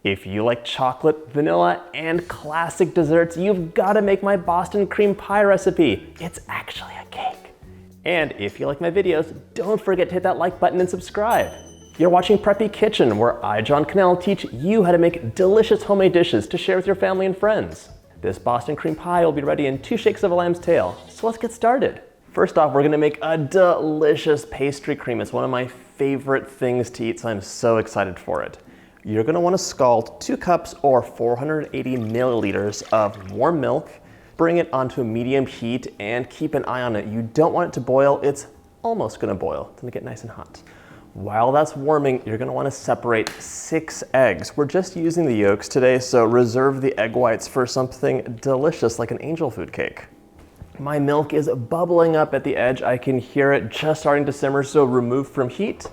If you like chocolate, vanilla, and classic desserts, you've got to make my Boston cream pie recipe. It's actually a cake. And if you like my videos, don't forget to hit that like button and subscribe. You're watching Preppy Kitchen, where I, John Cannell, teach you how to make delicious homemade dishes to share with your family and friends. This Boston cream pie will be ready in 2 shakes of a lamb's tail. So let's get started. First off, we're gonna make a delicious pastry cream. It's one of my favorite things to eat, so I'm so excited for it. You're gonna wanna scald 2 cups or 480 milliliters of warm milk, bring it onto a medium heat, and keep an eye on it. You don't want it to boil, it's almost gonna boil. It's gonna get nice and hot. While that's warming, you're gonna wanna separate 6 eggs. We're just using the yolks today, so reserve the egg whites for something delicious like an angel food cake. My milk is bubbling up at the edge. I can hear it just starting to simmer, so remove from heat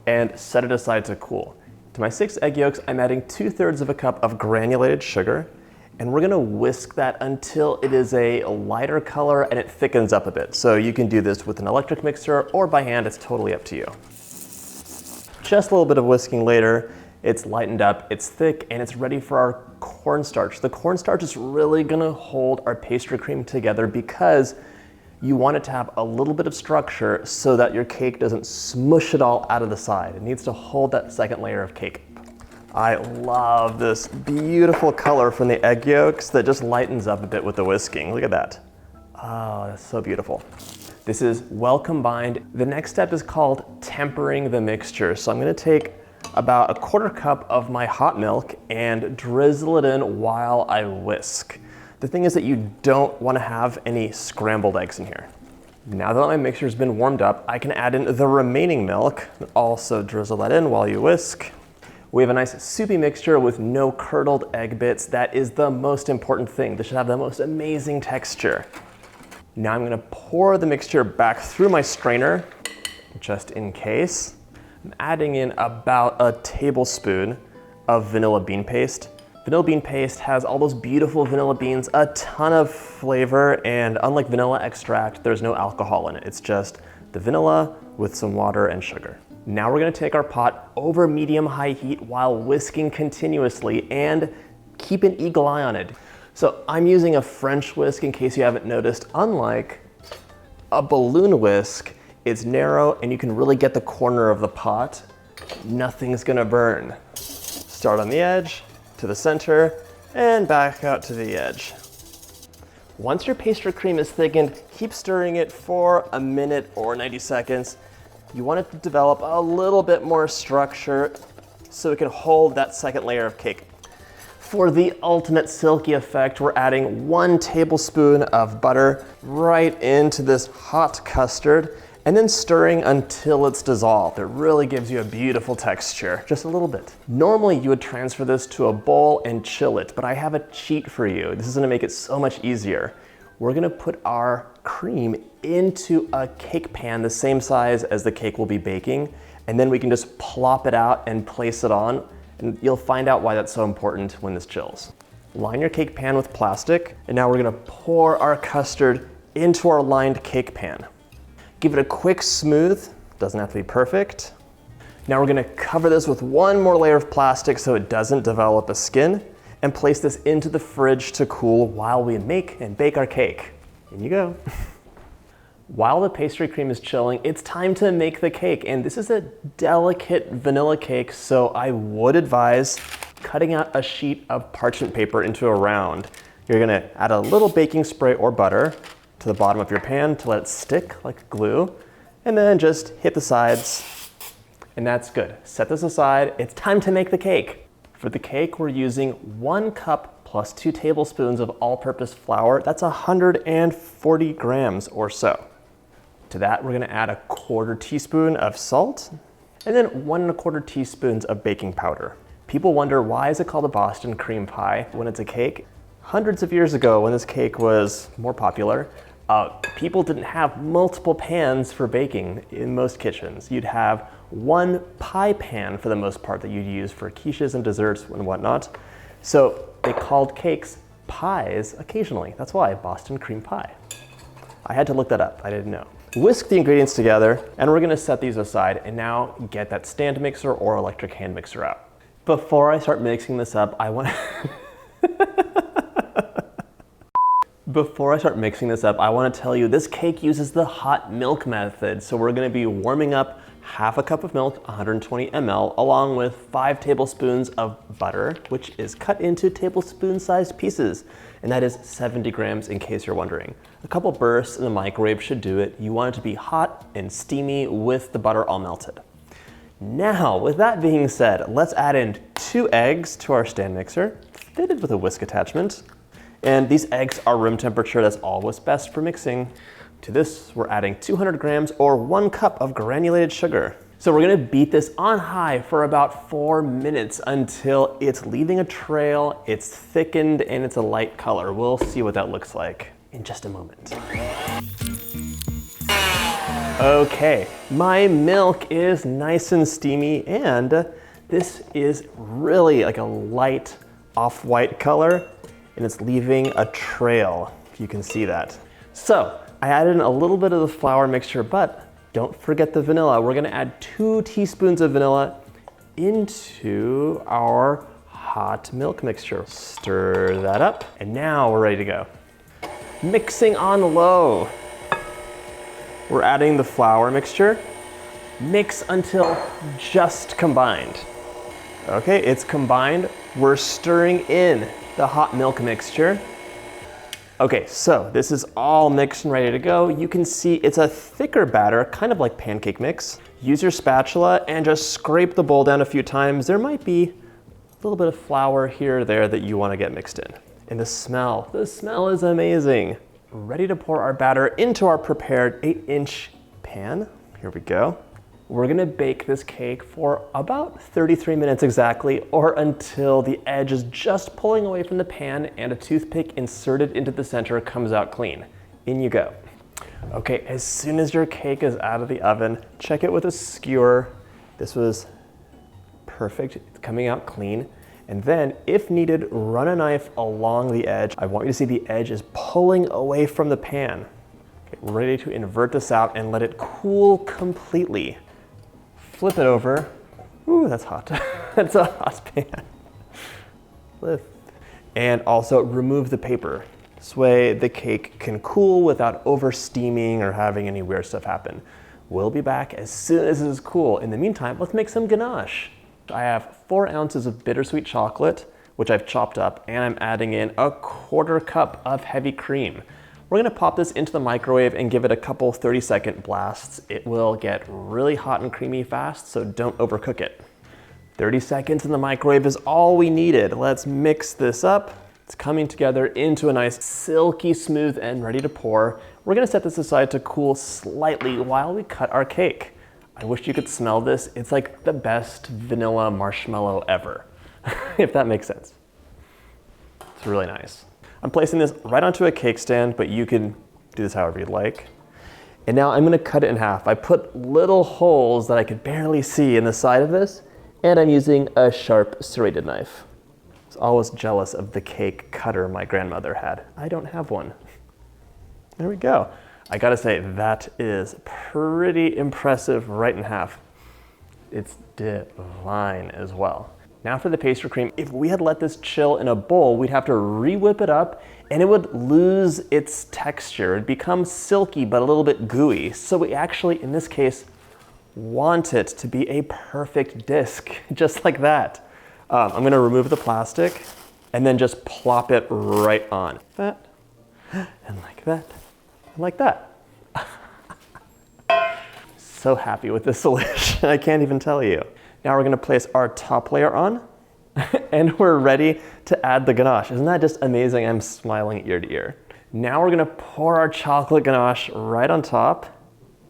and set it aside to cool. To my 6 egg yolks, I'm adding 2/3 of a cup of granulated sugar, and we're gonna whisk that until it is a lighter color and it thickens up a bit. So you can do this with an electric mixer or by hand, it's totally up to you. Just a little bit of whisking later, it's lightened up, it's thick, and it's ready for our cornstarch. The cornstarch is really gonna hold our pastry cream together because you want it to have a little bit of structure so that your cake doesn't smush it all out of the side. It needs to hold that second layer of cake. I love this beautiful color from the egg yolks that just lightens up a bit with the whisking. Look at that. Oh, that's so beautiful. This is well combined. The next step is called tempering the mixture. So I'm gonna take about 1/4 cup of my hot milk and drizzle it in while I whisk. The thing is that you don't want to have any scrambled eggs in here. Now that my mixture's been warmed up, I can add in the remaining milk. Also drizzle that in while you whisk. We have a nice soupy mixture with no curdled egg bits. That is the most important thing. This should have the most amazing texture. Now I'm gonna pour the mixture back through my strainer, just in case. I'm adding in about a tablespoon of vanilla bean paste. Vanilla bean paste has all those beautiful vanilla beans, a ton of flavor, and unlike vanilla extract, there's no alcohol in it. It's just the vanilla with some water and sugar. Now we're gonna take our pot over medium-high heat while whisking continuously and keep an eagle eye on it. So I'm using a French whisk in case you haven't noticed. Unlike a balloon whisk, it's narrow and you can really get the corner of the pot. Nothing's gonna burn. Start on the edge, to the center, and back out to the edge. Once your pastry cream is thickened, keep stirring it for a minute or 90 seconds. You want it to develop a little bit more structure so it can hold that second layer of cake. For the ultimate silky effect, we're adding 1 tablespoon of butter right into this hot custard and then stirring until it's dissolved. It really gives you a beautiful texture, just a little bit. Normally you would transfer this to a bowl and chill it, but I have a cheat for you. This is gonna make it so much easier. We're gonna put our cream into a cake pan the same size as the cake will be baking, and then we can just plop it out and place it on, and you'll find out why that's so important when this chills. Line your cake pan with plastic, and now we're gonna pour our custard into our lined cake pan. Give it a quick smooth, doesn't have to be perfect. Now we're gonna cover this with 1 more layer of plastic so it doesn't develop a skin, and place this into the fridge to cool while we make and bake our cake. In you go. While the pastry cream is chilling, it's time to make the cake. And this is a delicate vanilla cake, so I would advise cutting out a sheet of parchment paper into a round. You're gonna add a little baking spray or butter to the bottom of your pan to let it stick like glue, and then just hit the sides, and that's good. Set this aside, it's time to make the cake. For the cake, we're using 1 cup plus 2 tablespoons of all-purpose flour. That's 140 grams or so. To that, we're gonna add 1/4 teaspoon of salt, and then 1 1/4 teaspoons of baking powder. People wonder, why is it called a Boston cream pie when it's a cake? Hundreds of years ago, when this cake was more popular, people didn't have multiple pans for baking in most kitchens. You'd have 1 pie pan for the most part that you'd use for quiches and desserts and whatnot. So they called cakes pies occasionally. That's why Boston cream pie. I had to look that up, I didn't know. Whisk the ingredients together, and we're gonna set these aside and now get that stand mixer or electric hand mixer out. Before I start mixing this up, Before I start mixing this up, I want to tell you this cake uses the hot milk method. So we're going to be warming up half a cup of milk, 120 ml, along with 5 tablespoons of butter, which is cut into tablespoon-sized pieces. And that is 70 grams in case you're wondering. A couple bursts in the microwave should do it. You want it to be hot and steamy with the butter all melted. Now, with that being said, let's add in 2 eggs to our stand mixer, fitted with a whisk attachment. And these eggs are room temperature. That's always best for mixing. To this, we're adding 200 grams or 1 cup of granulated sugar. So we're gonna beat this on high for about 4 minutes until it's leaving a trail, it's thickened, and it's a light color. We'll see what that looks like in just a moment. Okay, my milk is nice and steamy, and this is really like a light off-white color, and it's leaving a trail, if you can see that. So I added in a little bit of the flour mixture, but don't forget the vanilla. We're gonna add 2 teaspoons of vanilla into our hot milk mixture. Stir that up, and now we're ready to go. Mixing on low. We're adding the flour mixture. Mix until just combined. Okay, it's combined. We're stirring in the hot milk mixture. Okay, so this is all mixed and ready to go. You can see it's a thicker batter, kind of like pancake mix. Use your spatula and just scrape the bowl down a few times. There might be a little bit of flour here or there that you want to get mixed in. And the smell is amazing. Ready to pour our batter into our prepared 8-inch pan. Here we go. We're gonna bake this cake for about 33 minutes exactly, or until the edge is just pulling away from the pan and a toothpick inserted into the center comes out clean. In you go. Okay, as soon as your cake is out of the oven, check it with a skewer. This was perfect, it's coming out clean. And then, if needed, run a knife along the edge. I want you to see the edge is pulling away from the pan. Okay, ready to invert this out and let it cool completely. Flip it over. Ooh, that's hot. That's a hot pan. Lift. And also remove the paper. This way the cake can cool without over steaming or having any weird stuff happen. We'll be back as soon as it is cool. In the meantime, let's make some ganache. I have 4 ounces of bittersweet chocolate, which I've chopped up, and I'm adding in a 1/4 cup of heavy cream. We're gonna pop this into the microwave and give it a couple 30-second blasts. It will get really hot and creamy fast, so don't overcook it. 30 seconds in the microwave is all we needed. Let's mix this up. It's coming together into a nice silky smooth and ready to pour. We're gonna set this aside to cool slightly while we cut our cake. I wish you could smell this. It's like the best vanilla marshmallow ever, if that makes sense. It's really nice. I'm placing this right onto a cake stand, but you can do this however you'd like. And now I'm gonna cut it in half. I put little holes that I could barely see in the side of this, and I'm using a sharp serrated knife. I was always jealous of the cake cutter my grandmother had. I don't have one. There we go. I gotta say, that is pretty impressive right in half. It's divine as well. Now for the pastry cream. If we had let this chill in a bowl, we'd have to re-whip it up and it would lose its texture. It'd become silky but a little bit gooey. So we actually, in this case, want it to be a perfect disc, just like that. I'm gonna remove the plastic and then just plop it right on. That, and like that. Like that. So happy with this solution, I can't even tell you. Now we're gonna place our top layer on and we're ready to add the ganache. Isn't that just amazing? I'm smiling ear to ear. Now we're gonna pour our chocolate ganache right on top,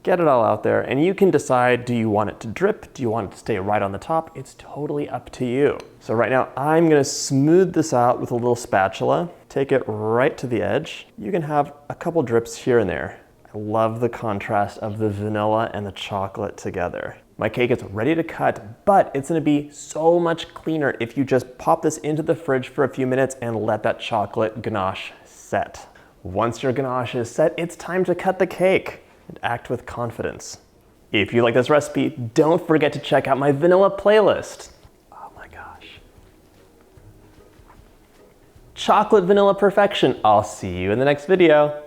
get it all out there, and you can decide, do you want it to drip? Do you want it to stay right on the top? It's totally up to you. So right now I'm gonna smooth this out with a little spatula. Take it right to the edge. You can have a couple drips here and there. I love the contrast of the vanilla and the chocolate together. My cake is ready to cut, but it's gonna be so much cleaner if you just pop this into the fridge for a few minutes and let that chocolate ganache set. Once your ganache is set, it's time to cut the cake and act with confidence. If you like this recipe, don't forget to check out my vanilla playlist. Oh my gosh. chocolate vanilla perfection. I'll see you in the next video.